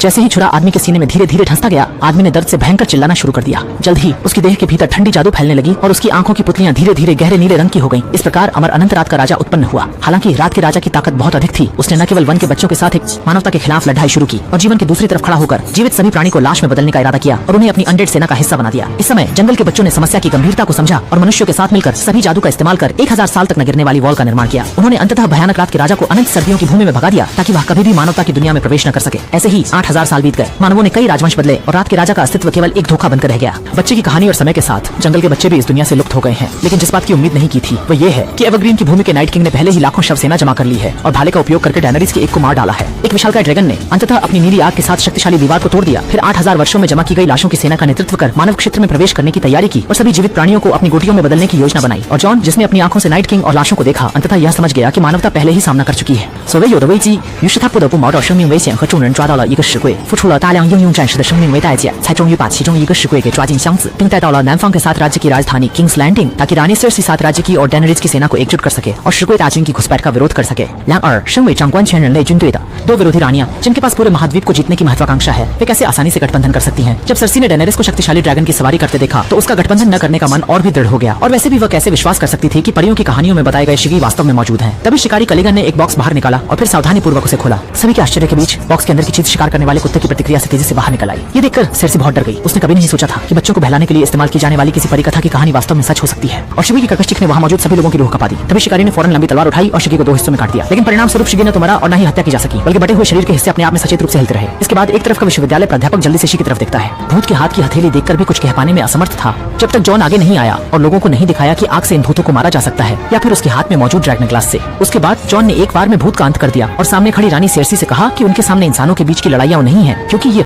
जैसे ही छुरा आदमी के सीने में धीरे धीरे धंसता गया, आदमी ने दर्द से भयंकर चिल्लाना शुरू कर दिया। जल्द ही उसकी देह के भीतर ठंडी जादू फैलने लगी और उसकी आंखों की पुतलियां धीरे धीरे गहरे नीले रंग की हो गईं। इस प्रकार अमर अनंत रात का राजा उत्पन्न हुआ। हालांकि रात के राजा की ताकत बहुत अधिक थी। उसने न केवल वन के बच्चों के साथ एक मानवता के खिलाफ लड़ाई शुरू की और जीवन की दूसरी तरफ खड़ा होकर जीवित सभी प्राणी को लाश में बदलने का इरादा किया और उन्हें अपनी अनडेड सेना का हिस्सा बना दिया। इस समय जंगल के बच्चों ने समस्या की गंभीरता को समझा और मनुष्यों के साथ मिलकर सभी जादू का इस्तेमाल कर 1000 साल तक न गिरने वाली वॉल का निर्माण किया। उन्होंने अंततः भयानक रात के राजा को अनंत सर्दियों की भूमि में भगा दिया ताकि वह कभी भी मानवता की दुनिया में प्रवेश न कर सके। ऐसे ही 8000 साल बीत गए। मानवों ने कई राजवंश बदले और रात के राजा का अस्तित्व केवल एक धोखा बनकर रह गया। बच्चे की कहानी और समय के साथ जंगल के बच्चे भी इस दुनिया से लुप्त हो गए हैं। लेकिन जिस बात की उम्मीद नहीं की थी वो ये है कि एवरग्रीन की भूमि के नाइट किंग ने पहले ही लाखों शव सेना जमा कर ली है और भाले का उपयोग करके डेनरीज के एक को मार डाला है। एक विशालकाय ड्रैगन ने अंततः अपनी नीली आग के साथ शक्तिशाली दीवार को तोड़ दिया। फिर 8000 वर्षों में जमा की गई लाशों की सेना का नेतृत्व कर मानव क्षेत्र में प्रवेश करने की तैयारी की और सभी जीवित प्राणियों को अपनी गोटियों में बदलने की योजना बनाई। और जॉन, जिसने अपनी आंखों से नाइट किंग और लाशों को देखा, अंततः यह समझ गया कि मानवता पहले ही सामना कर चुकी है।所谓有的危机，于是他不得不冒着生命危险和众人抓到了一个石柜，付出了大量英勇战士的生命为代价，才终于把其中一个石柜给抓进箱子，并带到了南方के साथ राज्य की राजधानी किंग्स लैंडिंग ताकि रानी सर्सी साथ राज्य की और डेनरिज की सेना को एकजुट कर सके और शिकुई大军की घुसपैठ का विरोध कर सके। 然而，身为掌管全人类军队的दो विरोधी रानियां, जिनके पास पूरे महाद्वीप को जीतने की महत्वाकांक्षा है, वे कैसे आसानी से गठबंधन कर सकती हैं? जब सर्सी ने डेनेरिस को शक्तिशाली ड्रैगन की सवारी करते देखा तो उसका गठबंधन न करने का मन और भी दृढ़ हो गया। और वैसे भी वह कैसे विश्वास कर सकती थी कि परियों की कहानियों में बताए गए शिगी वास्तव में मौजूद हैं। तभी शिकारी कलिगन ने एक बॉक्स बाहर निकाला और फिर सावधानी पूर्वक उसे खोला। सभी के आश्चर्य के बीच बॉक्स के अंदर की चीज शिकार करने वाले कुत्ते की प्रतिक्रिया से तेजी से बाहर निकल आई। ये देखकर सर्सी बहुत डर गई। उसने कभी नहीं सोचा था कि बच्चों को बहलाने के लिए इस्तेमाल की जाने वाली किसी परी कथा की कहानी वास्तव में सच हो सकती है। और शिगी की कर्कश ने वहाँ मौजूद सभी लोगों की रूह कपा दी। तभी शिकारी ने फौरन लंबी तलवार उठाई और शिगी को दो हिस्सों में काट दिया। लेकिन परिणाम स्वरूप शिगी ने तो मरा और न ही हत्या की जा सकी, बल्कि बटे हुए शरीर के हिस्से अपने आप में सचेत रूप से हिलते रहे। इसके बाद एक तरफ का विश्वविद्यालय प्राध्यापक जल्दी से शिगी की तरफ देखता है। भूत के हाथ की हथेली देखकर भी कुछ कह पाने में असमर्थ था जब तक जॉन आगे नहीं आया और लोगों को नहीं दिखाया कि आग से इन भूतों को मारा जा सकता है या फिर उसके हाथ में मौजूद ड्रैगन ग्लास से। उसके बाद जॉन ने एक बार में भूत का अंत कर दिया और सामने खड़ी रानी सर्सी से कहा कि उनके सामने इंसानों के बीच की लड़ाइयां नहीं है, क्योंकि ये